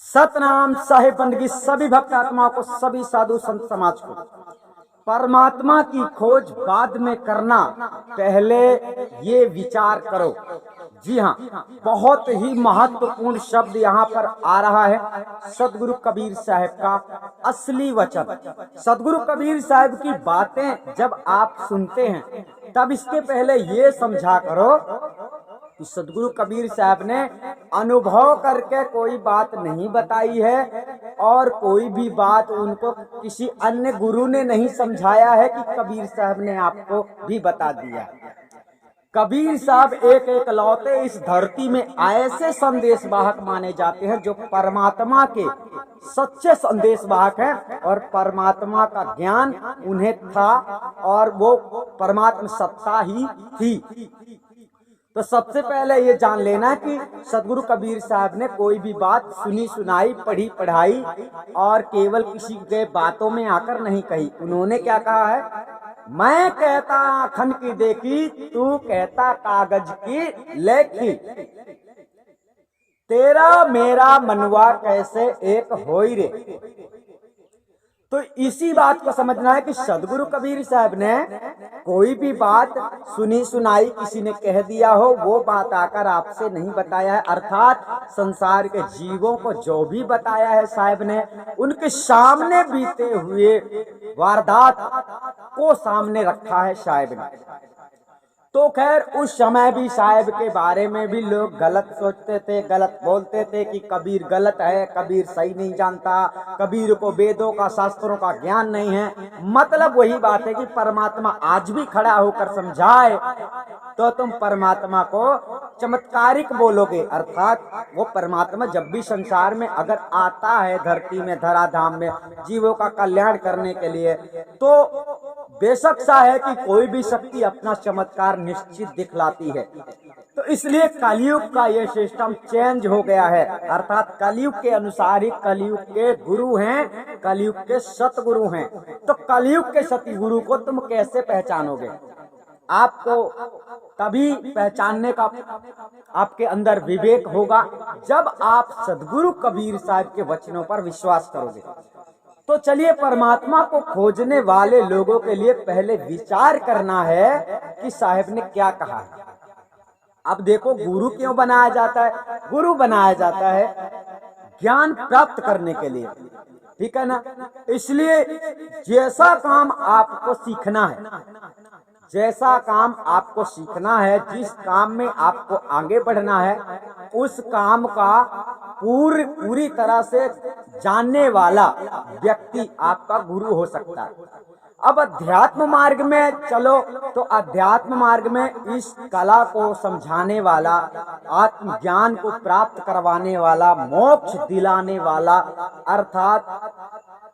सतनाम साहिब बंदगी सभी भक्त आत्माओं को, सभी साधु संत समाज को। परमात्मा की खोज बाद में करना, पहले ये विचार करो। जी हाँ, बहुत ही महत्वपूर्ण शब्द यहाँ पर आ रहा है सदगुरु कबीर साहब का असली वचन। सदगुरु कबीर साहब की बातें जब आप सुनते हैं तब इसके पहले ये समझा करो कि सदगुरु कबीर साहब ने अनुभव करके कोई बात नहीं बताई है और कोई भी बात उनको किसी अन्य गुरु ने नहीं समझाया है कि कबीर साहब ने आपको भी बता दिया। कबीर साहब एक एक लौते इस धरती में ऐसे संदेशवाहक माने जाते हैं जो परमात्मा के सच्चे संदेशवाहक हैं और परमात्मा का ज्ञान उन्हें था और वो परमात्मा सत्ता ही थी। तो सबसे पहले ये जान लेना कि सदगुरु कबीर साहब ने कोई भी बात सुनी सुनाई पढ़ी पढ़ाई और केवल किसी के बातों में आकर नहीं कही। उन्होंने क्या कहा है, मैं कहता आँखन की देखी, तू कहता कागज की लेखी, तेरा मेरा मनवा कैसे एक होई रे। तो इसी बात को समझना है कि सदगुरु कबीर साहब ने कोई भी बात सुनी सुनाई किसी ने कह दिया हो वो बात आकर आपसे नहीं बताया है। अर्थात संसार के जीवों को जो भी बताया है साहब ने, उनके सामने बीते हुए वारदात को सामने रखा है साहब ने। तो खैर उस समय भी साहब के बारे में भी लोग गलत सोचते थे, गलत बोलते थे कि कबीर गलत है, कबीर सही नहीं जानता, कबीर को वेदों का शास्त्रों का ज्ञान नहीं है। मतलब वही बात है कि परमात्मा आज भी खड़ा होकर समझाए तो तुम परमात्मा को चमत्कारिक बोलोगे। अर्थात वो परमात्मा जब भी संसार में अगर आता है, धरती में धराधाम में जीवों का कल्याण करने के लिए, तो बेशक सा है कि कोई भी शक्ति अपना चमत्कार निश्चित दिखलाती है। तो इसलिए कलयुग का ये सिस्टम चेंज हो गया है। अर्थात कलयुग के अनुसार ही कलयुग के गुरु हैं, कलयुग के सतगुरु हैं। तो कलयुग के सतगुरु को तुम कैसे पहचानोगे? आपको तभी पहचानने का आपके अंदर विवेक होगा जब आप सदगुरु कबीर साहब के वचनों पर विश्वास करोगे। तो चलिए, परमात्मा को खोजने वाले लोगों के लिए पहले विचार करना है कि साहब ने क्या कहा है। अब देखो, गुरु क्यों बनाया जाता है? गुरु बनाया जाता है ज्ञान प्राप्त करने के लिए, ठीक है ना। इसलिए जैसा काम आपको सीखना है, जैसा काम आपको सीखना है, जिस काम में आपको आगे बढ़ना है, उस काम का पूरी तरह से जानने वाला व्यक्ति आपका गुरु हो सकता है। अब अध्यात्म मार्ग में चलो तो अध्यात्म मार्ग में इस कला को समझाने वाला, आत्मज्ञान को प्राप्त करवाने वाला, मोक्ष दिलाने वाला, अर्थात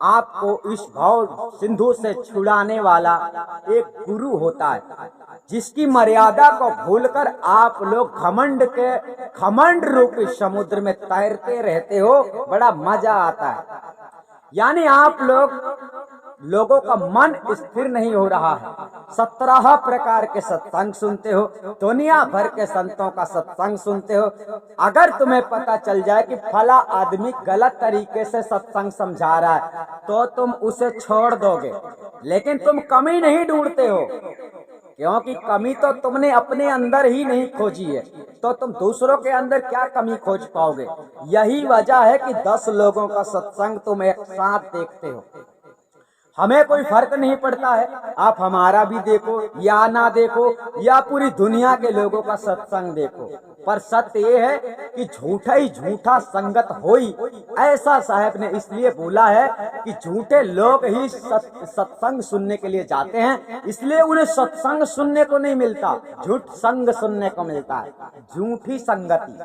आपको इस भव सिंधु से छुड़ाने वाला एक गुरु होता है, जिसकी मर्यादा को भूलकर आप लोग घमंड रूपी समुद्र में तैरते रहते हो। बड़ा मजा आता है। यानी आप लोगों का मन स्थिर नहीं हो रहा है। 17 प्रकार के सत्संग सुनते हो, दुनिया भर के संतों का सत्संग सुनते हो। अगर तुम्हें पता चल जाए कि फला आदमी गलत तरीके से सत्संग समझा रहा है तो तुम उसे छोड़ दोगे, लेकिन तुम कमी नहीं ढूंढते हो, क्योंकि कमी तो तुमने अपने अंदर ही नहीं खोजी है, तो तुम दूसरों के अंदर क्या कमी खोज पाओगे। यही वजह है कि 10 लोगों का सत्संग तुम एक साथ देखते हो। हमें कोई फर्क नहीं पड़ता है, आप हमारा भी देखो या ना देखो या पूरी दुनिया के लोगों का सत्संग देखो, पर सत्य ये है कि झूठा ही झूठा संगत होई। ऐसा साहब ने इसलिए बोला है कि झूठे लोग ही सत्संग सुनने के लिए जाते हैं, इसलिए उन्हें सत्संग सुनने को नहीं मिलता, झूठ संग सुनने को मिलता है। झूठी संगति,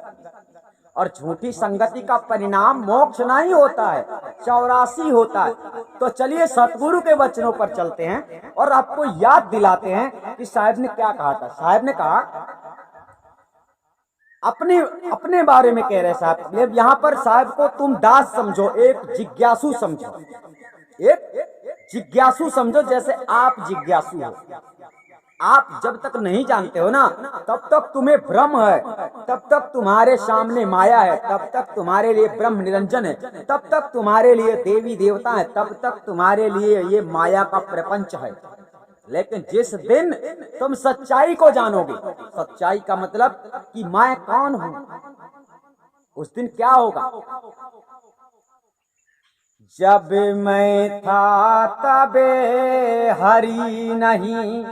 और झूठी संगति का परिणाम मोक्ष नहीं होता है, 84 होता है। तो चलिए सतगुरु के वचनों पर चलते हैं और आपको याद दिलाते हैं कि साहब ने क्या कहा था। साहब ने कहा, अपने बारे में कह रहे साहब, यहाँ पर साहब को तुम दास समझो, एक जिज्ञासु समझो, एक जिज्ञासु समझो, जैसे आप जिज्ञासु हो। आप जब तक नहीं जानते हो ना, तब तक तुम्हें भ्रम है, तब तक तुम्हारे सामने माया है, तब तक तुम्हारे लिए ब्रह्म निरंजन है, तब तक तुम्हारे लिए देवी देवता है, तब तक तुम्हारे लिए ये माया का प्रपंच है। लेकिन जिस दिन तुम सच्चाई को जानोगे, सच्चाई का मतलब कि मैं कौन हूं, उस दिन क्या होगा? जब मैं था तबे हरि नहीं,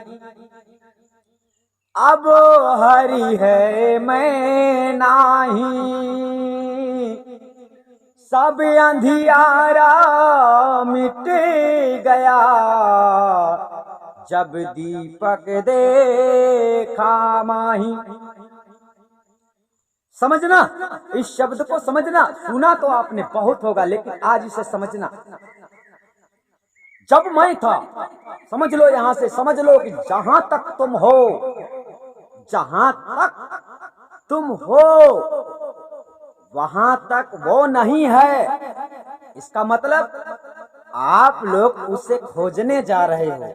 अब हरि है मैं नाही, सब अंधियारा मिट गया, जब दीपक देखा माही। समझना, इस शब्द को समझना। सुना तो आपने बहुत होगा, लेकिन आज इसे समझना। जब मैं था, समझ लो, यहां से समझ लो कि जहां तक तुम हो, जहां तक तुम हो वहां तक वो नहीं है। इसका मतलब आप लोग उसे खोजने जा रहे हो।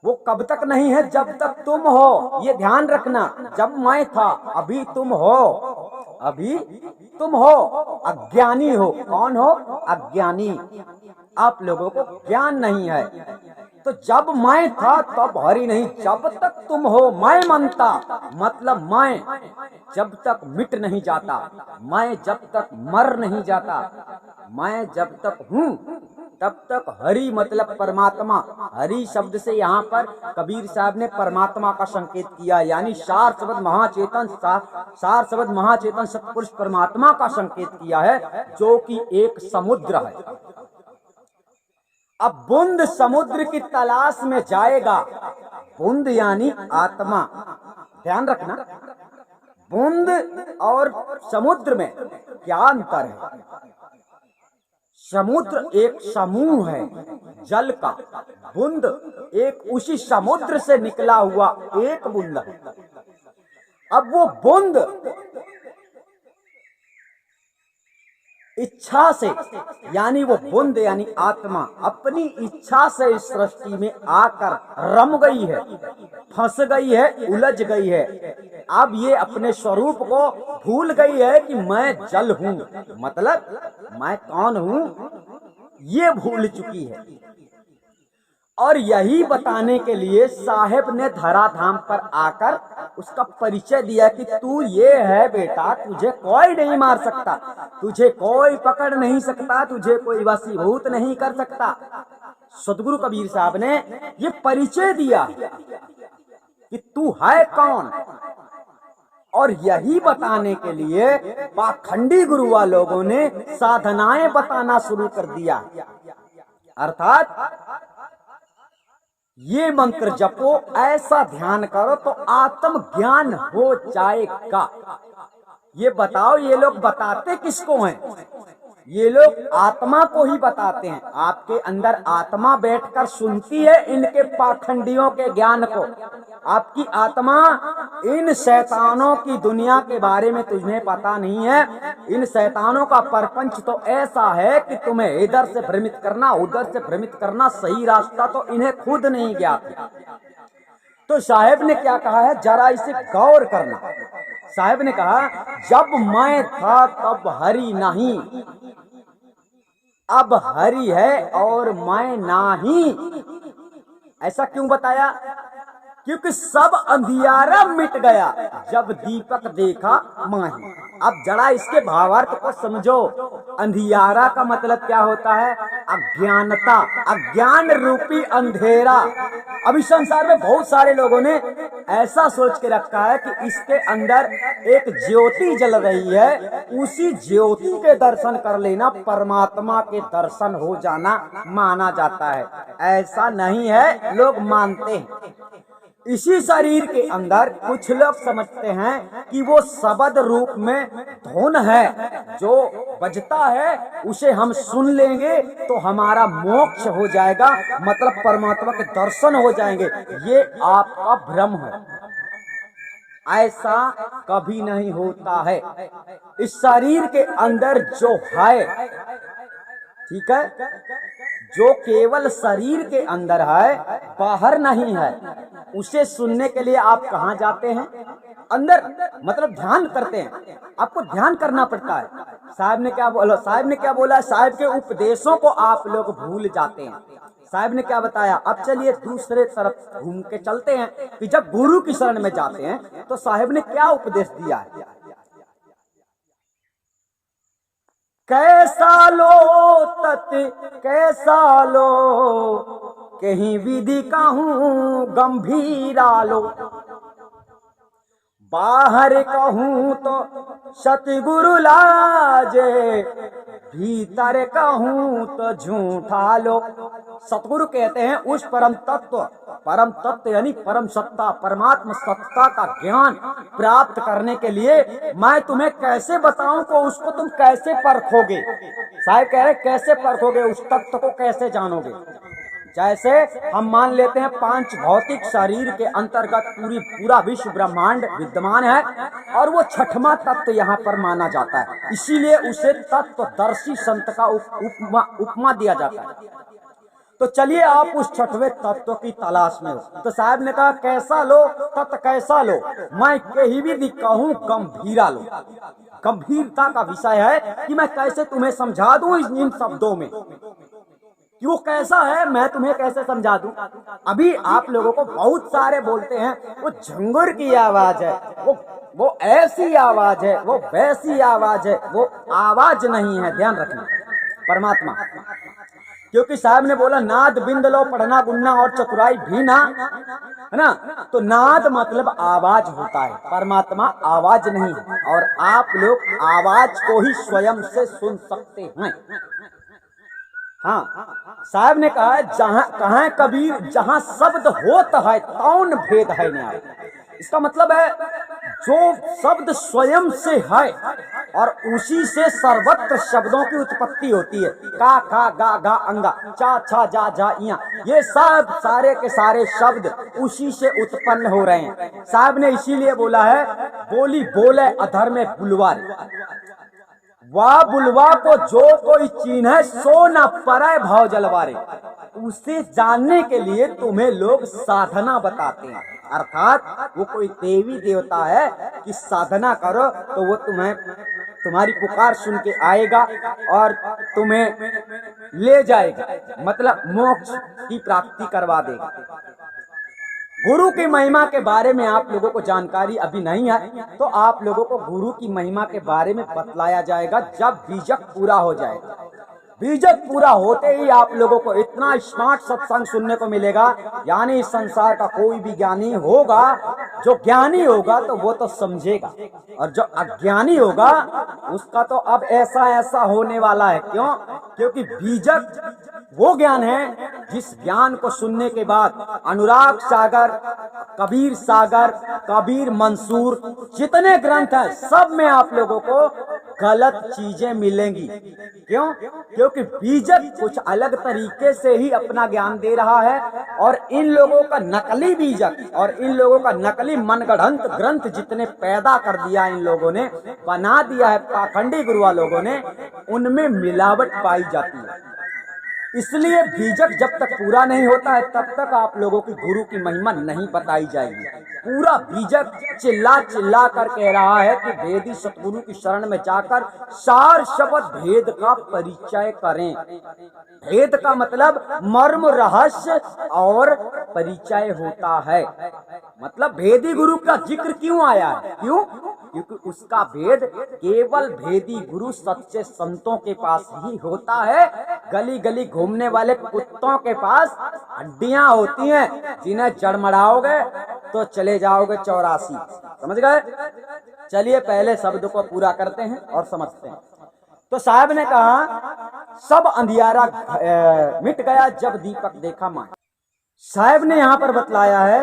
वो कब तक नहीं है? जब तक तुम हो। ये ध्यान रखना, जब मैं था, अभी तुम हो, अभी तुम हो, अज्ञानी हो। कौन हो? अज्ञानी। आप लोगों को ज्ञान नहीं है। तो जब मैं था तब हरि नहीं, जब तक तुम हो मैं मनता, मतलब मैं जब तक मिट नहीं जाता, मैं जब तक मर नहीं जाता, मैं जब तक हूँ तब तक हरि मतलब परमात्मा। हरि शब्द से यहाँ पर कबीर साहब ने परमात्मा का संकेत किया, यानी सार शब्द महाचेतन, सार शब्द महाचेतन सतपुरुष परमात्मा का संकेत किया है, जो कि एक समुद्र है। अब बूंद समुद्र की तलाश में जाएगा। बूंद यानी आत्मा। ध्यान रखना, बूंद और समुद्र में क्या अंतर है? समुद्र एक समूह है जल का, बूंद एक उसी समुद्र से निकला हुआ एक बूंद है। अब वो बूंद इच्छा से, यानी वो बूंद यानी आत्मा अपनी इच्छा से इस सृष्टि में आकर रम गई है, फंस गई है, उलझ गई है। अब ये अपने स्वरूप को भूल गई है कि मैं जल हूँ, मतलब मैं कौन हूँ, ये भूल चुकी है। और यही बताने के लिए साहेब ने धराधाम पर आकर उसका परिचय दिया कि तू ये है बेटा, तुझे कोई नहीं मार सकता, तुझे कोई पकड़ नहीं सकता, तुझे कोई वशीभूत नहीं कर सकता। सतगुरु कबीर साहब ने ये परिचय दिया कि तू है कौन। और यही बताने के लिए पाखंडी गुरुआ लोगों ने साधनाएं बताना शुरू कर दिया, अर्थात ये मंत्र जपो, ऐसा ध्यान करो तो आत्म ज्ञान हो जाएगा। ये बताओ, ये लोग बताते किसको हैं? ये लोग आत्मा को ही बताते हैं। आपके अंदर आत्मा बैठकर सुनती है इनके पाखंडियों के ज्ञान को। आपकी आत्मा इन शैतानों की दुनिया के बारे में तुम्हें पता नहीं है। इन शैतानों का परपंच तो ऐसा है कि तुम्हें इधर से भ्रमित करना, उधर से भ्रमित करना, सही रास्ता तो इन्हें खुद नहीं ज्ञात है। तो साहेब ने क्या कहा है, जरा इसे गौर करना। साहेब ने कहा, जब मैं था तब हरि नहीं, अब हरि है और मैं नहीं। ऐसा क्यों बताया? क्योंकि सब अंधियारा मिट गया जब दीपक देखा माही। अब जरा इसके भावार्थ को समझो। अंधियारा का मतलब क्या होता है? अज्ञानता, अज्ञान रूपी अंधेरा। अभी संसार में बहुत सारे लोगों ने ऐसा सोच के रखा है कि इसके अंदर एक ज्योति जल रही है, उसी ज्योति के दर्शन कर लेना परमात्मा के दर्शन हो जाना माना जाता है। ऐसा नहीं है, लोग मानते हैं। इसी शरीर के अंदर कुछ लोग समझते हैं कि वो शब्द रूप में धुन है, जो बजता है उसे हम सुन लेंगे तो हमारा मोक्ष हो जाएगा, मतलब परमात्मा के दर्शन हो जाएंगे। ये आपका भ्रम है, ऐसा कभी नहीं होता है। इस शरीर के अंदर जो है, ठीक है, जो केवल शरीर के अंदर है, बाहर नहीं है, उसे सुनने के लिए आप कहाँ जाते हैं? अंदर, मतलब ध्यान करते हैं। आपको ध्यान करना पड़ता है। साहब ने क्या बोला? साहब के उपदेशों को आप लोग भूल जाते हैं। साहब ने क्या बताया? अब चलिए दूसरे तरफ घूम के चलते हैं कि जब गुरु की शरण में जाते हैं तो साहब ने क्या उपदेश दिया है। कैसा लो तत् कैसा लो, कहीं विधि कहूँ गंभीरा लो, बाहर कहूँ तो सतगुरु लाजे, भीतर कहूँ तो झूठा लो। सतगुरु कहते हैं उस परम तत्व यानी परम सत्ता, परमात्मा सत्ता का ज्ञान प्राप्त करने के लिए मैं तुम्हें कैसे बताऊं को उसको तुम कैसे परखोगे। साहब कह रहे कैसे परखोगे, उस तत्व को कैसे जानोगे। जैसे हम मान लेते हैं 5 भौतिक शरीर के अंतर्गत पूरा विश्व ब्रह्मांड विद्यमान है और वो छठवां तत्व यहाँ पर माना जाता है, इसीलिए उसे तत्वदर्शी संत का उपमा दिया जाता है। तो चलिए आप उस छठवें तत्व की तलाश में हो। तो साहब ने कहा कैसा लो तत्व कैसा लो, मैं कहीं भी कहूँ गंभीरा लो। गंभीरता का विषय है कि मैं कैसे तुम्हें समझा दूं इन शब्दों में कि वो कैसा है, मैं तुम्हें कैसे समझा दूं। अभी आप लोगों को बहुत सारे बोलते हैं वो झंगुर की आवाज है, वो ऐसी आवाज है, वो वैसी आवाज है। वो आवाज नहीं है, ध्यान रखना, परमात्मा। क्योंकि साहब ने बोला नाद बिंद लो, पढ़ना गुन्ना और चतुराई भी ना, है ना। तो नाद मतलब आवाज होता है, परमात्मा आवाज नहीं है। और आप लोग आवाज को ही स्वयं से सुन सकते हैं। हाँ, साहब ने कहा कहा कबीर जहां शब्द होता है तौन भेद है न्याय। इसका मतलब है जो शब्द स्वयं से है और उसी से सर्वत्र शब्दों की उत्पत्ति होती है। का खा गा गा अंगा, चा छा जा जा इया, ये सब सारे के सारे शब्द उसी से उत्पन्न हो रहे हैं। साहब ने इसीलिए बोला है बोली बोले अधर में बुलवार, वाह बुलवा को जो कोई चीन्ह सो न पराय भाव जलवारे। उसे जानने के लिए तुम्हें लोग साधना बताते हैं, अर्थात वो कोई देवी देवता है कि साधना करो तो वो तुम्हारी पुकार सुन के आएगा और तुम्हें ले जाएगा, मतलब मोक्ष की प्राप्ति करवा देगा। गुरु की महिमा के बारे में आप लोगों को जानकारी अभी नहीं है, तो आप लोगों को गुरु की महिमा के बारे में बतलाया जाएगा जब बीजक पूरा हो जाएगा। बीजक पूरा होते ही आप लोगों को इतना स्मार्ट सत्संग सुनने को मिलेगा, यानी इस संसार का कोई भी ज्ञानी होगा, जो ज्ञानी होगा तो वो तो समझेगा, और जो अज्ञानी होगा उसका तो अब ऐसा होने वाला है। क्यों? क्योंकि बीजक वो ज्ञान है जिस ज्ञान को सुनने के बाद अनुराग सागर, कबीर सागर, कबीर मंसूर, जितने ग्रंथ हैं सब में आप लोगों को गलत चीजें मिलेंगी। क्यों? क्योंकि बीजक कुछ अलग तरीके से ही अपना ज्ञान दे रहा है, और इन लोगों का नकली बीजक और इन लोगों का नकली मनगढ़ंत ग्रंथ जितने पैदा कर दिया, इन लोगों ने बना दिया है पाखंडी गुरुआ लोगों ने, उनमें मिलावट पाई जाती है। इसलिए बीजक जब तक पूरा नहीं होता है तब तक आप लोगों की गुरु की महिमा नहीं बताई जाएगी। पूरा बीजक चिल्ला चिल्ला कर कह रहा है कि वेदी सतगुरु की शरण में जाकर सार शब्द भेद का परिचय करें। भेद का मतलब मर्म, रहस्य और परिचय होता है। मतलब भेदी गुरु का जिक्र क्यों आया है? क्यों? क्योंकि उसका भेद केवल भेदी गुरु सच्चे संतों के पास ही होता है। गली गली घूमने वाले कुत्तों के पास हड्डियां होती हैं, जिन्हें जड़मड़ाओगे तो चले जाओगे 84। समझ गए? चलिए पहले शब्द को पूरा करते हैं और समझते हैं। तो साहब ने कहा सब अंधियारा मिट गया जब दीपक देखा माँ। साहब ने यहाँ पर बतलाया है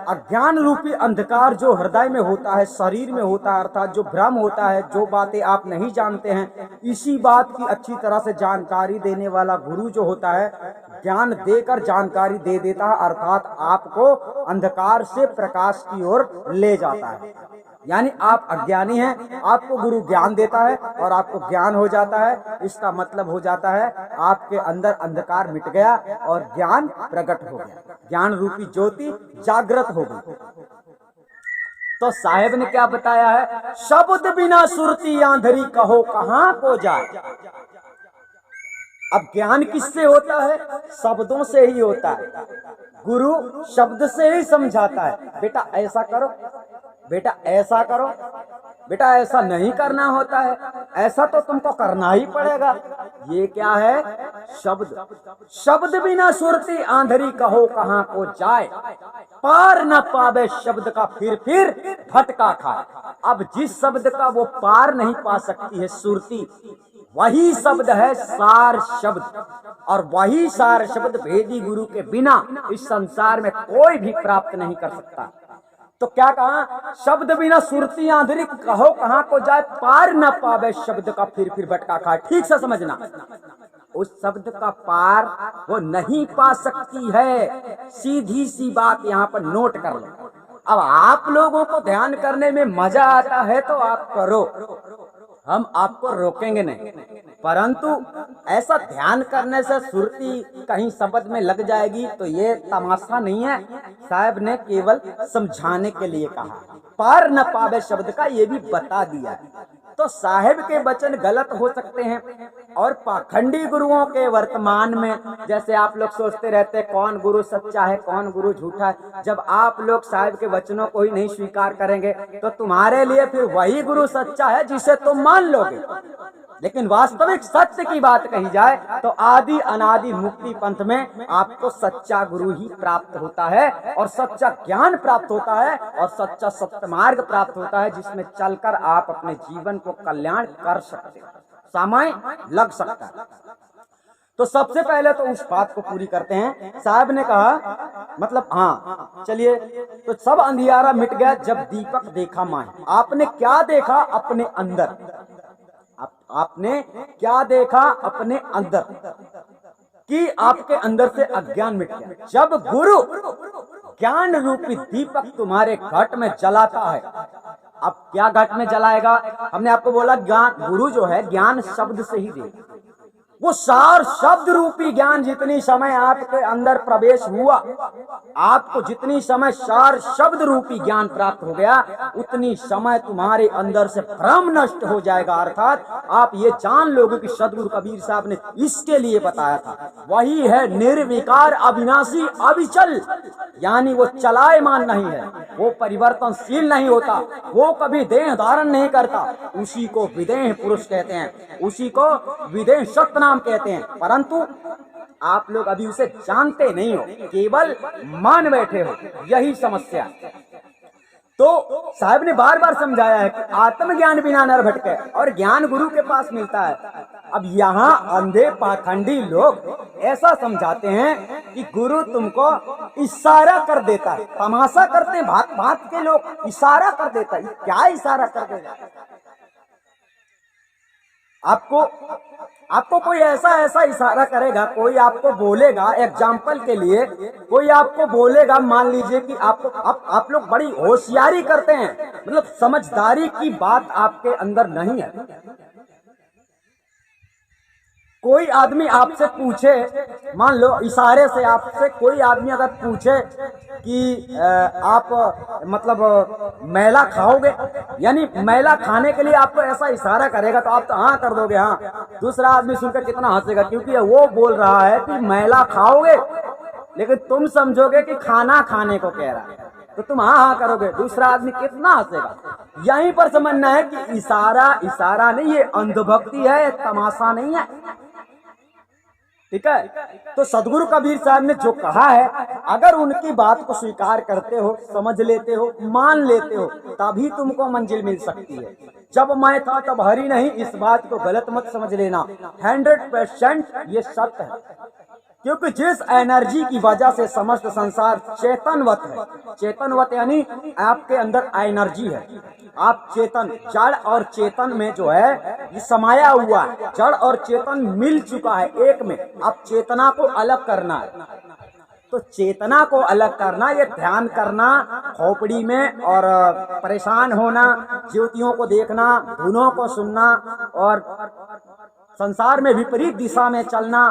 अज्ञान रूपी अंधकार जो हृदय में होता है, शरीर में होता है, अर्थात जो भ्रम होता है, जो बातें आप नहीं जानते हैं, इसी बात की अच्छी तरह से जानकारी देने वाला गुरु जो होता है ज्ञान देकर जानकारी दे देता है, अर्थात आपको अंधकार से प्रकाश की ओर ले जाता है। यानी आप अज्ञानी हैं, आपको गुरु ज्ञान देता है और आपको ज्ञान हो जाता है। इसका मतलब हो जाता है आपके अंदर अंधकार मिट गया और ज्ञान प्रकट हो गया, ज्ञान रूपी ज्योति जागृत हो गई। तो साहेब ने क्या बताया है, शब्द बिना सुरती आंधरी कहो कहां को जाए। अब ज्ञान किससे होता है, शब्दों से ही होता है। गुरु शब्द से ही समझाता है, बेटा ऐसा करो, बेटा ऐसा करो, बेटा ऐसा नहीं करना होता है, ऐसा तो तुमको करना ही पड़ेगा। ये क्या है, शब्द। शब्द बिना सुरती आंधरी कहो कहां को जाए, पार न पावे शब्द का फिर भटका खाए। अब जिस शब्द का वो पार नहीं पा सकती है सुरती, वही शब्द है सार शब्द, और वही सार शब्द भेदी गुरु के बिना इस संसार में कोई भी प्राप्त नहीं कर सकता। तो क्या कहा, शब्द बिना सुरती आंधरी कहो कहां को जाए, पार न पावे शब्द का फिर भटका खाए। ठीक से समझना, उस शब्द का पार वो नहीं पा सकती है। सीधी सी बात यहाँ पर नोट कर लो। अब आप लोगों को ध्यान करने में मजा आता है तो आप करो, हम आपको रोकेंगे नहीं, परंतु ऐसा ध्यान करने से सुरती कहीं शब्द में लग जाएगी तो ये तमाशा नहीं है। साहब ने केवल समझाने के लिए कहा, पार न पावे शब्द का ये भी बता दिया। तो साहेब के वचन गलत हो सकते हैं, और पाखंडी गुरुओं के वर्तमान में जैसे आप लोग सोचते रहते कौन गुरु सच्चा है कौन गुरु झूठा है, जब आप लोग साहेब के वचनों को ही नहीं स्वीकार करेंगे तो तुम्हारे लिए फिर वही गुरु सच्चा है जिसे तुम मान लोगे। लेकिन वास्तविक सत्य की बात कही जाए तो आदि अनादि मुक्ति पंथ में आपको सच्चा गुरु ही प्राप्त होता है, और सच्चा ज्ञान प्राप्त होता है, और सच्चा सत्य मार्ग प्राप्त होता है, जिसमें चलकर आप अपने जीवन को कल्याण कर सकते हैं, समय लग सकता है। तो सबसे पहले तो उस बात को पूरी करते हैं। साहब ने कहा, मतलब हाँ चलिए, तो सब अंधियारा मिट गया जब दीपक देखा माहे। आपने क्या देखा अपने अंदर, आपने क्या देखा अपने अंदर कि आपके अंदर से अज्ञान मिट गया। जब गुरु ज्ञान रूपी दीपक तुम्हारे घट में जलाता है, अब क्या घट में जलाएगा, हमने आपको बोला ज्ञान, गुरु जो है ज्ञान शब्द से ही दे, वो सार शब्द रूपी ज्ञान जितनी समय आपके अंदर प्रवेश हुआ, आपको जितनी समय सार शब्द रूपी ज्ञान प्राप्त हो गया, उतनी समय तुम्हारे अंदर से भ्रम नष्ट हो जाएगा। अर्थात आप ये जान लोगे कि सदगुरु कबीर साहब ने इसके लिए बताया था, वही है निर्विकार अविनाशी अविचल, यानी वो चलायमान नहीं है, वो परिवर्तनशील नहीं होता, वो कभी देह धारण नहीं करता, उसी को विदेह पुरुष कहते हैं, उसी को विदेह सत्य कहते हैं। परंतु आप लोग अभी उसे जानते नहीं हो, केवल मान बैठे हो, यही समस्या। तो साहब ने बार बार समझाया है कि आत्मज्ञान बिना नर भटके, और ज्ञान गुरु के पास मिलता है। अब यहाँ अंधे पाखंडी लोग ऐसा समझाते हैं कि गुरु तुमको इशारा कर देता है, तमाशा करते हैं, भात भात के लोग इशारा कर देता है। क्या इशारा कर देता है, आपको कोई ऐसा इशारा करेगा, कोई आपको बोलेगा, एग्जाम्पल के लिए कोई आपको बोलेगा, मान लीजिए कि आप लोग बड़ी होशियारी करते हैं, मतलब समझदारी की बात आपके अंदर नहीं है। कोई आदमी आपसे पूछे, मान लो इशारे से आपसे कोई आदमी अगर पूछे कि आप मतलब मैला खाओगे, यानी मैला खाने के लिए आपको ऐसा इशारा करेगा तो आप तो हाँ कर दोगे। हाँ, दूसरा आदमी सुनकर कितना हंसेगा, क्योंकि वो बोल रहा है कि मैला खाओगे, लेकिन तुम समझोगे कि खाना खाने को कह रहा है, तो तुम हाँ हाँ करोगे, दूसरा आदमी कितना हंसेगा। यहीं पर समझना है कि इशारा नहीं, ये अंधभक्ति है, तमाशा नहीं है। ठीक है, तो सदगुरु कबीर साहब ने जो कहा है, अगर उनकी बात को स्वीकार करते हो, समझ लेते हो, मान लेते हो, तभी तुमको मंजिल मिल सकती है। जब मैं था तब हरि नहीं, इस बात को गलत मत समझ लेना, 100% ये सत्य है। क्योंकि जिस एनर्जी की वजह से समस्त संसार चेतनवत है, चेतनवत यानी आपके अंदर एनर्जी है, आप चेतन, जड़ और चेतन में जो है ये समाया हुआ है, जड़ और चेतन मिल चुका है एक में, अब चेतना को अलग करना है। तो चेतना को अलग करना, ये ध्यान करना, खोपड़ी में और परेशान होना, ज्योतियों को देखना, धुनों को सुनना और संसार में विपरीत दिशा में चलना,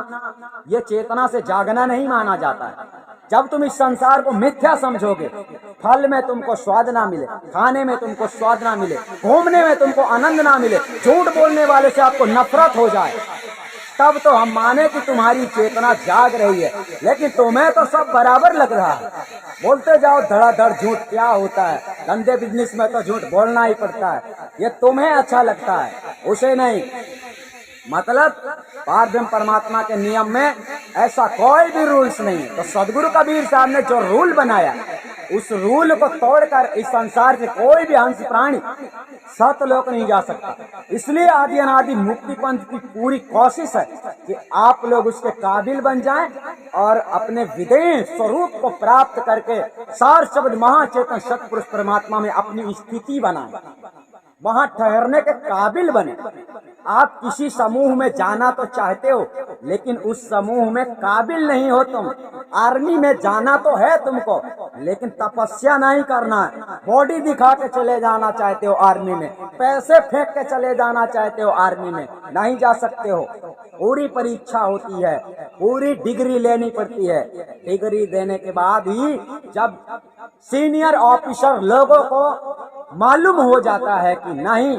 ये चेतना से जागना नहीं माना जाता है। जब तुम इस संसार को मिथ्या समझोगे, फल में तुमको स्वाद ना मिले, खाने में तुमको स्वाद ना मिले, घूमने में तुमको आनंद ना मिले, झूठ बोलने वाले से आपको नफरत हो जाए, तब तो हम माने कि तुम्हारी चेतना जाग रही है। लेकिन तुम्हें तो सब बराबर लग रहा है, बोलते जाओ धड़ाधड़ झूठ। क्या होता है, धंधे बिजनेस में तो झूठ बोलना ही पड़ता है, ये तुम्हें अच्छा लगता है, उसे नहीं। मतलब पारब्रह्म परमात्मा के नियम में ऐसा कोई भी रूल्स नहीं है। तो सदगुरु कबीर साहब ने जो रूल बनाया, उस रूल को तोड़कर इस संसार से कोई भी हंस प्राणी सतलोक नहीं जा सकता। इसलिए आदि अनादि मुक्ति पंथ की पूरी कोशिश है कि आप लोग उसके काबिल बन जाएं और अपने विदेह स्वरूप को प्राप्त करके सार शब्द महाचेतन सतपुरुष परमात्मा में अपनी स्थिति बनाएं, वहां ठहरने के काबिल बने। आप किसी समूह में जाना तो चाहते हो, लेकिन उस समूह में काबिल नहीं हो तुम। आर्मी में जाना तो है तुमको, लेकिन तपस्या नहीं करना है। बॉडी दिखा के चले जाना चाहते हो आर्मी में, पैसे फेंक के चले जाना चाहते हो आर्मी में, नहीं जा सकते हो। पूरी परीक्षा होती है, पूरी डिग्री लेनी पड़ती है। डिग्री देने के बाद ही जब सीनियर ऑफिसर लोगों को मालूम हो जाता है कि नहीं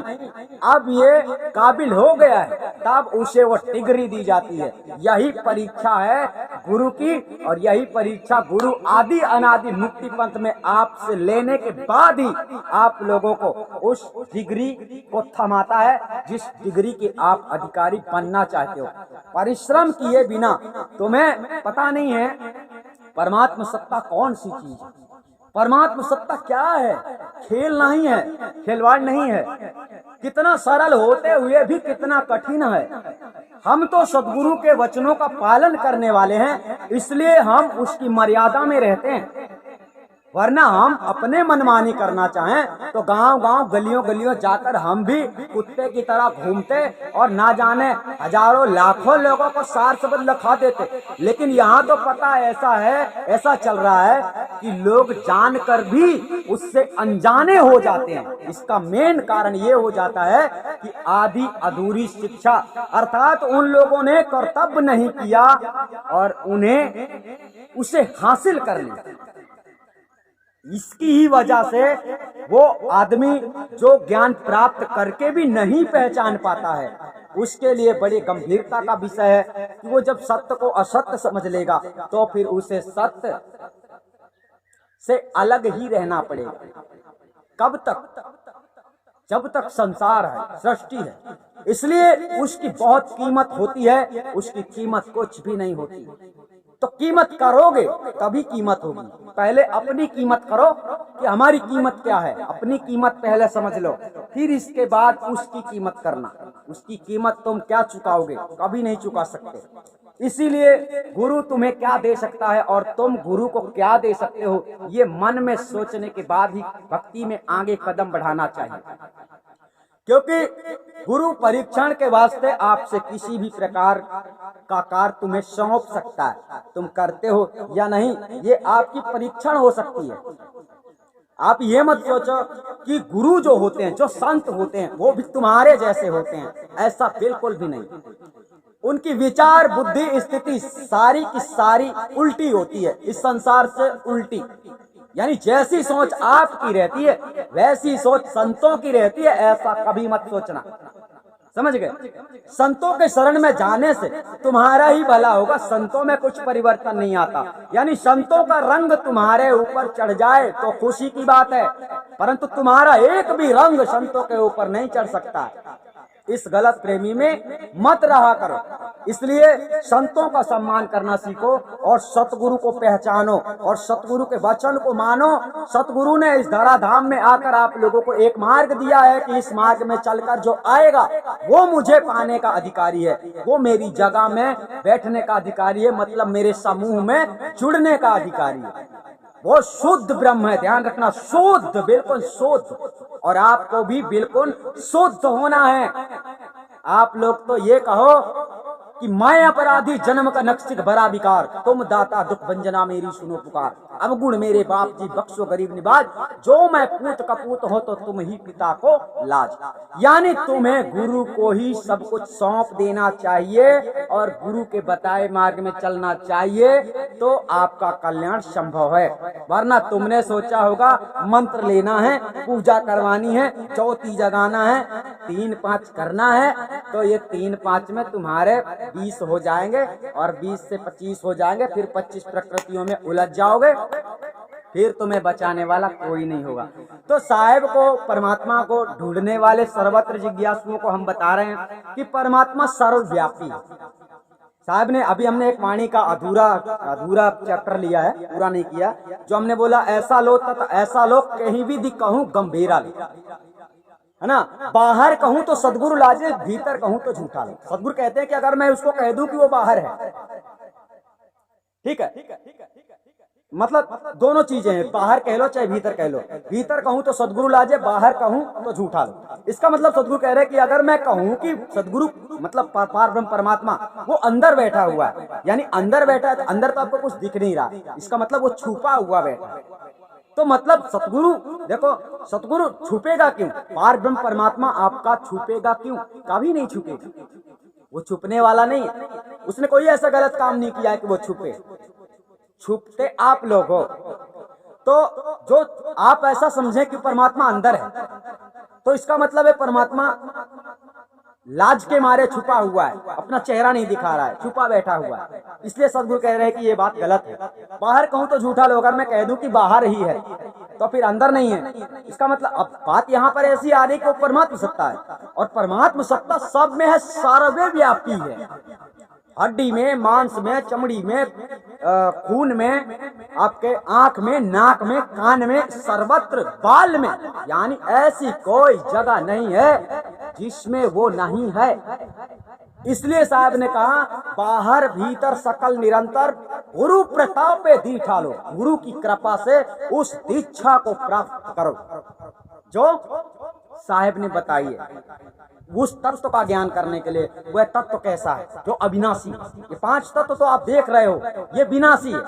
अब ये काबिल हो गया है, तब उसे वो डिग्री दी जाती है। यही परीक्षा है गुरु की, और यही परीक्षा गुरु आदि अनादि मुक्ति पंथ में आपसे लेने के बाद ही आप लोगों को उस डिग्री को थमाता है जिस डिग्री के आप अधिकारी बनना चाहते हो। परिश्रम किए बिना तुम्हें पता नहीं है परमात्मा सत्ता कौन सी चीज है। परमात्मा सत्ता क्या है? खेल नहीं है, खिलवाड़ नहीं है। कितना सरल होते हुए भी कितना कठिन है। हम तो सदगुरु के वचनों का पालन करने वाले हैं, इसलिए हम उसकी मर्यादा में रहते हैं। वरना हम अपने मनमानी करना चाहें तो गांव गांव गलियों गलियों जाकर हम भी कुत्ते की तरह घूमते और ना जाने हजारों लाखों लोगों को सार शब्द लखा देते। लेकिन यहाँ तो पता ऐसा है, ऐसा चल रहा है कि लोग जानकर भी उससे अनजाने हो जाते हैं। इसका मेन कारण ये हो जाता है कि आधी अधूरी शिक्षा, अर्थात उन लोगों ने कर्तव्य नहीं किया और उन्हें उसे हासिल कर लिया। इसकी ही वजह से वो आदमी जो ज्ञान प्राप्त करके भी नहीं पहचान पाता है, उसके लिए बड़ी गंभीरता का विषय है कि वो जब सत्य को असत्य समझ लेगा तो फिर उसे सत्य से अलग ही रहना पड़ेगा। कब तक? जब तक संसार है, सृष्टि है। इसलिए उसकी बहुत कीमत होती है, उसकी कीमत कुछ भी नहीं होती। तो कीमत करोगे तभी कीमत होगी। पहले अपनी कीमत करो कि हमारी कीमत क्या है, अपनी कीमत पहले समझ लो, फिर इसके बाद उसकी कीमत करना। उसकी कीमत तुम क्या चुकाओगे? कभी नहीं चुका सकते। इसीलिए गुरु तुम्हें क्या दे सकता है और तुम गुरु को क्या दे सकते हो, ये मन में सोचने के बाद ही भक्ति में आगे कदम बढ़ाना चाहिए। क्योंकि गुरु परीक्षण के वास्ते आपसे किसी भी प्रकार का कार्य तुम्हें सौंप सकता है। तुम करते हो या नहीं, ये आपकी परीक्षण हो सकती है। आप ये मत सोचो कि गुरु जो होते हैं, जो संत होते हैं, वो भी तुम्हारे जैसे होते हैं। ऐसा बिल्कुल भी नहीं। उनकी विचार बुद्धि स्थिति सारी की सारी उल्टी होती है, इस संसार से उल्टी। यानी जैसी सोच आपकी रहती है वैसी सोच संतों की रहती है, ऐसा कभी मत सोचना। समझ गए? संतों के शरण में जाने से तुम्हारा ही भला होगा। संतों में कुछ परिवर्तन नहीं आता। यानी संतों का रंग तुम्हारे ऊपर चढ़ जाए तो खुशी की बात है, परंतु तुम्हारा एक भी रंग संतों के ऊपर नहीं चढ़ सकता। इस गलत प्रेमी में मत रहा करो। इसलिए संतों का सम्मान करना सीखो और सतगुरु को पहचानो और सतगुरु के वचन को मानो। सतगुरु ने इस धराधाम में आकर आप लोगों को एक मार्ग दिया है कि इस मार्ग में चलकर जो आएगा वो मुझे पाने का अधिकारी है, वो मेरी जगह में बैठने का अधिकारी है, मतलब मेरे समूह में जुड़ने का अधिकारी है। वो शुद्ध ब्रह्म है, ध्यान रखना, शुद्ध, बिल्कुल शुद्ध। और आपको भी बिल्कुल शुद्ध होना है। आप लोग तो ये कहो कि मैं अपराधी जन्म का नक्सिक भरा विकार, तुम दाता दुख भंजना मेरी सुनो पुकार। अवगुण मेरे बाप जी बख्शो गरीब निवाज, जो मैं पूत कपूत हो तो तुम ही पिता को लाज। यानी तुम्हें गुरु को ही सब कुछ सौंप देना चाहिए और गुरु के बताए मार्ग में चलना चाहिए, तो आपका कल्याण संभव है। वरना तुमने सोचा होगा मंत्र लेना है, पूजा करवानी है, चौथी जगाना है, 3-5 करना है, तो ये 3-5 में तुम्हारे 20 हो जाएंगे और 20 से 25 हो जाएंगे, फिर 25 प्रकृतियों में उलझ जाओगे, फिर तुम्हें बचाने वाला कोई नहीं होगा। तो साहेब को, परमात्मा को ढूंढने वाले सर्वत्र जिज्ञासुओं को हम बता रहे हैं कि परमात्मा सर्वव्यापी है। साहब ने अभी हमने एक वाणी का अधूरा चैप्टर लिया है, पूरा नहीं किया, जो हमने बोला ऐसा लो तथा ऐसा लो, कहीं भी दिख कहूं गंभीरा लो, है ना। बाहर कहूं तो सदगुरु लाजे, भीतर कहूं तो झूठा लो। सदगुरु कहते हैं कि अगर मैं उसको कह दूं कि वो बाहर है, ठीक है, मतलब दोनों चीजें हैं, बाहर कह लो चाहे भीतर कह लो। भीतर कहूं तो सदगुरु लाजे, बाहर कहूं तो झूठा लो। इसका मतलब सदगुरु कह रहे हैं कि अगर मैं कहूं कि सदगुरु मतलब पार ब्रह्म परमात्मा वो अंदर बैठा हुआ है, यानी अंदर बैठा है, तो अंदर तो आपको कुछ दिख नहीं रहा, इसका मतलब वो छुपा हुआ बैठा है। तो मतलब सतगुरु, देखो सतगुरु छुपेगा क्यों? पार ब्रह्म परमात्मा आपका छुपेगा क्यों? कभी नहीं छुपेगा, वो छुपने वाला नहीं है। उसने कोई ऐसा गलत काम नहीं किया है कि वो छुपे। छुपते आप लोग हो, तो जो आप ऐसा समझें कि परमात्मा अंदर है, तो इसका मतलब है परमात्मा लाज के मारे छुपा हुआ है, अपना चेहरा नहीं दिखा रहा है, छुपा बैठा हुआ है। इसलिए सदगुरु कह रहे हैं कि ये बात गलत है। बाहर कहूं तो झूठा लो, अगर मैं कह दूं कि बाहर ही है तो फिर अंदर नहीं है, इसका मतलब अब बात यहाँ पर ऐसी आ रही कि वो परमात्मा सत्ता है, और परमात्मा सत्ता सब में है, सर्वव्यापी है। हड्डी में, मांस में, चमड़ी में, खून में, आपके आंख में, नाक में, कान में, सर्वत्र, बाल में, यानी ऐसी कोई जगह नहीं है जिसमें वो नहीं है। इसलिए साहब ने कहा बाहर भीतर सकल निरंतर, गुरु प्रताप पे दीठा लो, गुरु की कृपा से उस दीक्षा को प्राप्त करो जो साहब ने बताई है। उस तत्व का ज्ञान करने के लिए, वह तत्व कैसा है जो अविनाशी। ये 5 तत्व तो आप देख रहे हो, ये विनाशी है,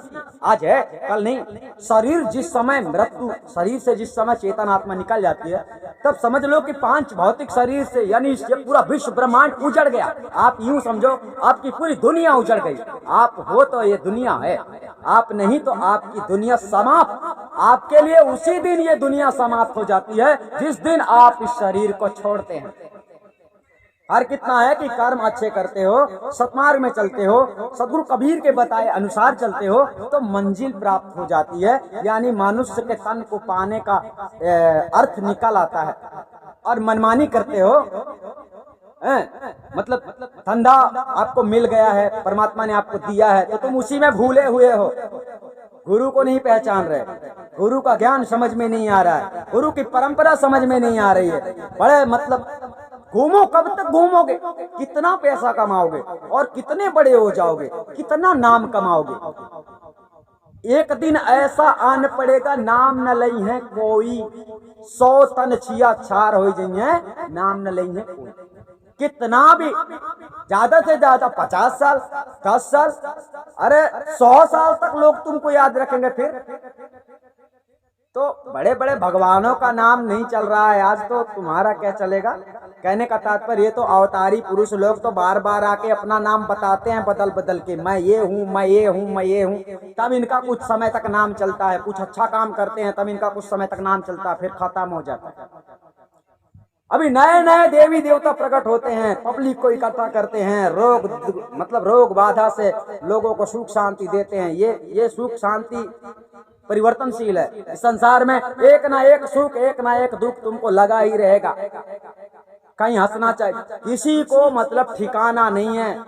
आज है कल नहीं। शरीर जिस समय मृत्यु, शरीर से जिस समय चेतन आत्मा निकल जाती है, तब समझ लो कि 5 भौतिक शरीर से, यानी ये पूरा विश्व ब्रह्मांड उजड़ गया। आप यूं समझो आपकी पूरी दुनिया उजड़ गई। आप हो तो ये दुनिया है, आप नहीं तो आपकी दुनिया समाप्त। आपके लिए उसी दिन ये दुनिया समाप्त हो जाती है जिस दिन आप इस शरीर को छोड़ते हैं। हर कितना है कि कर्म अच्छे करते हो, सतमार्ग में चलते हो, सदगुरु कबीर के बताए अनुसार चलते हो, तो मंजिल प्राप्त हो जाती है, यानी मनुष्य के तन को पाने का अर्थ निकल आता है। और मनमानी करते हो, मतलब धंधा आपको मिल गया है, परमात्मा ने आपको दिया है, तो तुम उसी में भूले हुए हो, गुरु को नहीं पहचान रहे, गुरु का ज्ञान समझ में नहीं आ रहा है, गुरु की परंपरा समझ में नहीं आ रही है। बड़े मतलब घूमो, कब तक घूमोगे? कितना पैसा कमाओगे और कितने बड़े हो जाओगे, कितना नाम कमाओगे? एक दिन ऐसा आन पड़ेगा, नाम न लई है कोई, 100 तन छिया छार हो जाइए, नाम न लई है कोई। कितना भी ज्यादा से ज्यादा 50 साल, 10 साल, अरे 100 साल तक लोग तुमको याद रखेंगे। फिर तो बड़े बड़े भगवानों का नाम नहीं चल रहा है आज, तो तुम्हारा क्या चलेगा? कहने का तात्पर्य ये, तो अवतारी पुरुष लोग तो बार बार आके अपना नाम बताते हैं बदल बदल के, मैं ये हूँ, मैं ये हूँ, मैं ये हूँ, तब इनका कुछ समय तक नाम चलता है। कुछ अच्छा काम करते हैं तब इनका कुछ समय तक नाम चलता है, फिर खत्म हो जाता है। अभी नए नए देवी देवता प्रकट होते हैं, पब्लिक को इकट्ठा करते हैं, रोग बाधा से लोगों को सुख शांति देते हैं। ये सुख शांति परिवर्तनशील है। संसार में एक ना एक सुख, एक ना एक दुख तुमको लगा ही रहेगा। कहीं हंसना चाहिए, किसी को मतलब ठिकाना नहीं है।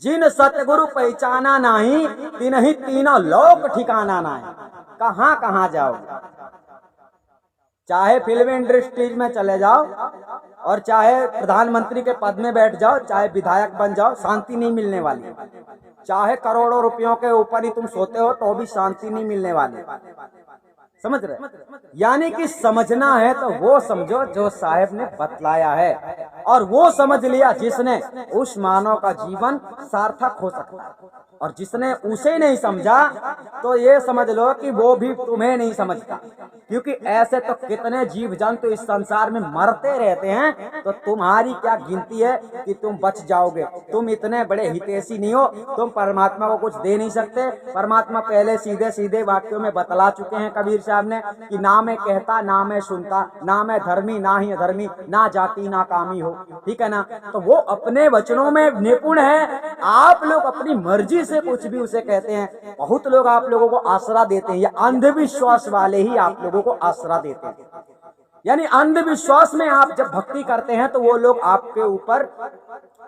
जिन सतगुरु पहचाना नहीं, तिन्हीं तीनों लोक ठिकाना नहीं। कहाँ कहाँ जाओगे? चाहे फिल्म इंडस्ट्रीज में चले जाओ और चाहे प्रधानमंत्री के पद में बैठ जाओ, चाहे विधायक बन जाओ, शांति नहीं मिलने वाली। चाहे करोड़ों रुपयों के ऊपर ही तुम सोते हो तो भी शांति नहीं मिलने वाली। समझ रहे? यानी कि समझना है तो वो समझो जो साहब ने बतलाया है, और वो समझ लिया जिसने, उस मानव का जीवन सार्थक हो सकता है। और जिसने उसे नहीं समझा तो ये समझ लो कि वो भी तुम्हें नहीं समझता, क्योंकि ऐसे तो कितने जीव जंतु इस संसार में मरते रहते हैं, तो तुम्हारी क्या गिनती है कि तुम बच जाओगे। तुम इतने बड़े हितैषी नहीं हो, तुम परमात्मा को कुछ दे नहीं सकते। परमात्मा पहले सीधे सीधे वाक्यों में बतला चुके हैं कबीर साहब ने कि ना मैं कहता ना मैं सुनता, ना मैं धर्मी ना ही अधर्मी, ना जाति ना कामी हो। ठीक है ना? तो वो अपने वचनों में निपुण है। आप लोग अपनी मर्जी से कुछ भी उसे कहते हैं। बहुत लोग आप लोगों को आसरा देते हैं, या अंधविश्वास वाले ही आप लोगों को आसरा देते हैं। यानी अंधविश्वास में आप जब भक्ति करते हैं तो वो लोग आपके ऊपर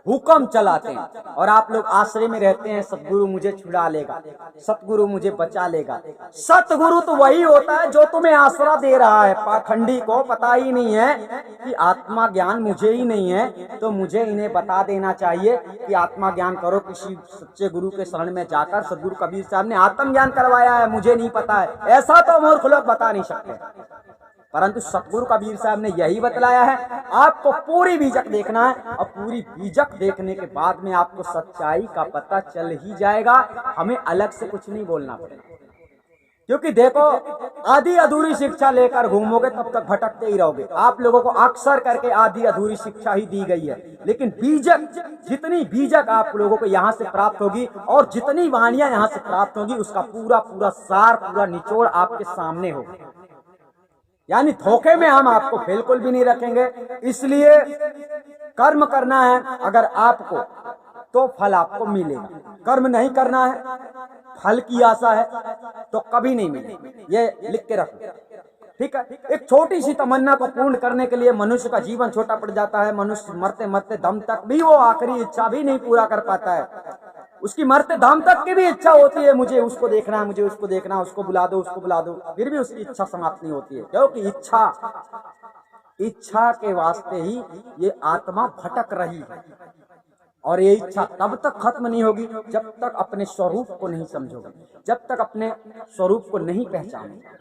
हुक्म चलाते हैं, और आप लोग आश्रय में रहते हैं, सतगुरु मुझे छुड़ा लेगा, सतगुरु मुझे बचा लेगा। सतगुरु तो वही होता है जो तुम्हें आसरा दे रहा है। पाखंडी को पता ही नहीं है कि आत्मा ज्ञान मुझे ही नहीं है, तो मुझे इन्हें बता देना चाहिए कि आत्मा ज्ञान करो। किसी सच्चे गुरु के शरण में जाकर सतगुरु कबीर साहब ने आत्म ज्ञान करवाया है, मुझे नहीं पता है, ऐसा तो मूर्ख लोग बता नहीं सकते। परंतु सतगुरु कबीर साहब ने यही बतलाया है। आपको पूरी बीजक देखना है, और पूरी बीजक देखने के बाद में आपको सच्चाई का पता चल ही जाएगा। हमें अलग से कुछ नहीं बोलना पड़ेगा, क्योंकि देखो आधी अधूरी शिक्षा लेकर घूमोगे तब तक भटकते ही रहोगे। आप लोगों को अक्सर करके आधी अधूरी शिक्षा ही दी गई है, लेकिन बीजक, जितनी बीजक आप लोगों को यहाँ से प्राप्त होगी और जितनी वाणियां यहाँ से प्राप्त होगी, उसका पूरा पूरा सार, पूरा निचोड़ आपके सामने होगा। यानी धोखे में हम आपको बिल्कुल भी नहीं रखेंगे। इसलिए कर्म करना है अगर आपको, तो फल आपको मिलेगा। कर्म नहीं करना है, फल की आशा है, तो कभी नहीं मिलेगा। ये लिख के रखो, ठीक है? एक छोटी सी तमन्ना को पूर्ण करने के लिए मनुष्य का जीवन छोटा पड़ जाता है। मनुष्य मरते मरते दम तक भी वो आखिरी इच्छा भी नहीं पूरा कर पाता है। उसकी मरते दम तक की भी इच्छा होती है, मुझे उसको देखना है, मुझे उसको देखना है, उसको बुला दो, उसको बुला दो, फिर भी उसकी इच्छा समाप्त नहीं होती है, क्योंकि इच्छा के वास्ते ही ये आत्मा भटक रही है। और ये इच्छा तब तक खत्म नहीं होगी जब तक अपने स्वरूप को नहीं समझोगे, जब तक अपने स्वरूप को नहीं पहचानोगे।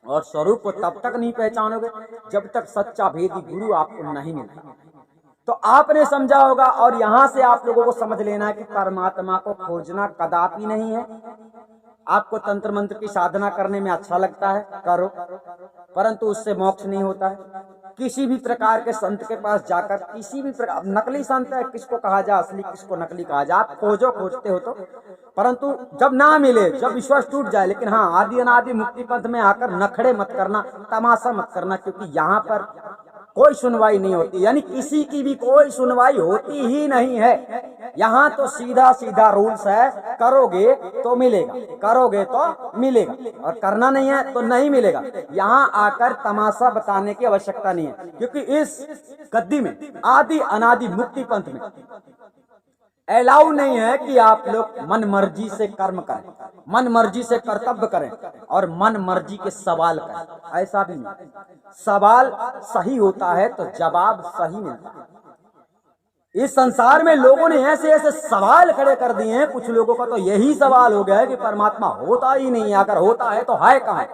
और स्वरूप को तब तक नहीं पहचानोगे जब तक सच्चा भेदी गुरु आपको नहीं मिले। तो आपने समझा होगा, और यहाँ से आप लोगों को समझ लेना है कि परमात्मा को खोजना कदापि नहीं है। आपको तंत्र मंत्र की साधना करने में अच्छा लगता है, करो, परंतु उससे मोक्ष नहीं होता है। किसी भी प्रकार के संत के पास जाकर, किसी भी प्रकार, नकली संत है, किसको कहा जाए असली, किसको नकली कहा जाए, आप खोजते हो तो, परंतु जब ना मिले, जब विश्वास टूट जाए। लेकिन हाँ, आदि अनादि मुक्ति पथ में आकर नखड़े मत करना, तमाशा मत करना, क्योंकि यहाँ पर कोई सुनवाई नहीं होती। यानी किसी की भी कोई सुनवाई होती ही नहीं है। यहाँ तो सीधा सीधा रूल्स है, करोगे तो मिलेगा, करोगे तो मिलेगा, और करना नहीं है तो नहीं मिलेगा। यहाँ आकर तमाशा बताने की आवश्यकता नहीं है, क्योंकि इस गद्दी में, आदि अनादि मुक्ति पंथ में अलाउ नहीं है कि आप लोग मन मर्जी से कर्म करें, मन मर्जी से कर्तव्य करें, और मन मर्जी के सवाल करें। ऐसा भी नहीं। सवाल सही होता है तो जवाब सही मिलता है। इस संसार में लोगों ने ऐसे ऐसे सवाल खड़े कर दिए हैं, कुछ लोगों का तो यही सवाल हो गया है कि परमात्मा होता ही नहीं है, अगर होता है तो है कहाँ?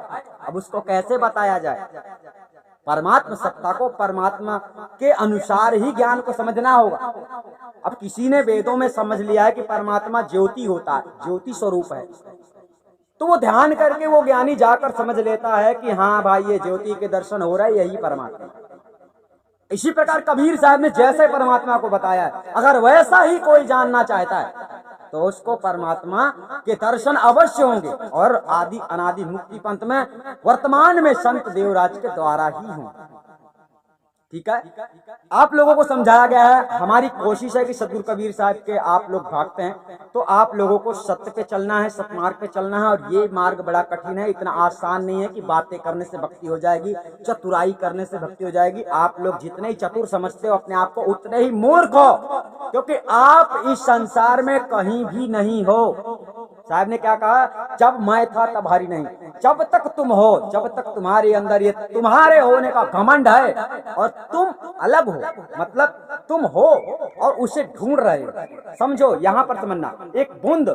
अब उसको कैसे बताया जाए? परमात्मा सत्ता को परमात्मा के अनुसार ही ज्ञान को समझना होगा। अब किसी ने वेदों में समझ लिया है कि परमात्मा ज्योति होता है, ज्योति स्वरूप है, तो वो ध्यान करके वो ज्ञानी जाकर समझ लेता है कि हाँ भाई, ये ज्योति के दर्शन हो रहा है, यही परमात्मा। इसी प्रकार कबीर साहब ने जैसे परमात्मा को बताया है, अगर वैसा ही कोई जानना चाहता है तो उसको परमात्मा के दर्शन अवश्य होंगे। और आदि अनादि मुक्ति पंथ में वर्तमान में संत देवराज के द्वारा ही होंगे। ठीक है, आप लोगों को समझाया गया है। हमारी कोशिश है कि सतगुरु कबीर साहब के आप लोग भागते हैं तो आप लोगों को सत्य पे चलना है, सतमार्ग पे चलना है। और ये मार्ग बड़ा कठिन है, इतना आसान नहीं है कि बातें करने से भक्ति हो जाएगी, चतुराई करने से भक्ति हो जाएगी। आप लोग जितने ही चतुर समझते हो अपने आप को, उतने ही मूर्ख हो, क्योंकि आप इस संसार में कहीं भी नहीं हो। साहब ने क्या कहा, जब मैं था तब हरि नहीं, जब तक तुम हो, जब तक तुम्हारे अंदर ये तुम्हारे होने का घमंड है और तुम अलग हो, मतलब तुम हो और उसे ढूंढ रहे हो। समझो, यहाँ पर समझना, एक बूंद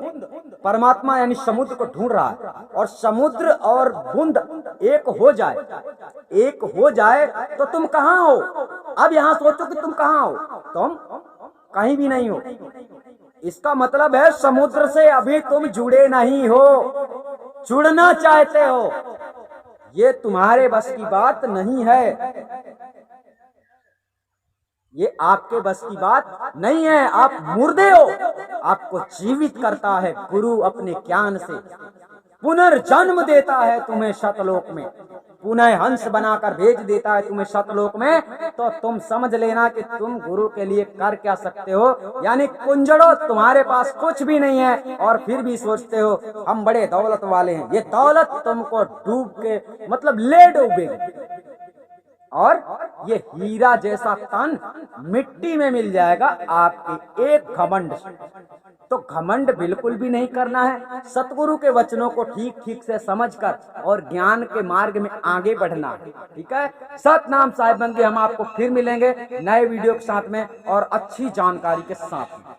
परमात्मा यानी समुद्र को ढूंढ रहा है, और समुद्र और बूंद एक हो जाए तो तुम कहाँ हो? अब यहाँ सोचो कि तुम कहाँ हो, तुम कहीं भी नहीं हो। इसका मतलब है समुद्र से अभी तुम जुड़े नहीं हो, जुड़ना चाहते हो। ये तुम्हारे बस की बात नहीं है, ये आपके बस की बात नहीं है। आप मुर्दे हो, आपको जीवित करता है गुरु अपने ज्ञान से, पुनर्जन्म देता है तुम्हें सतलोक में, पुनः हंस बनाकर भेज देता है तुम्हें सतलोक में। तो तुम समझ लेना कि तुम गुरु के लिए कर क्या सकते हो। यानी कुंजड़ो, तुम्हारे पास कुछ भी नहीं है और फिर भी सोचते हो हम बड़े दौलत वाले हैं। ये दौलत तुमको डूब के मतलब ले डूबेगी, और ये हीरा जैसा तन मिट्टी में मिल जाएगा आपके एक घमंड से। तो घमंड बिल्कुल भी नहीं करना है, सतगुरु के वचनों को ठीक ठीक से समझकर और ज्ञान के मार्ग में आगे बढ़ना है। ठीक है, सतनाम साहिब बंदी, हम आपको फिर मिलेंगे नए वीडियो के साथ में और अच्छी जानकारी के साथ में।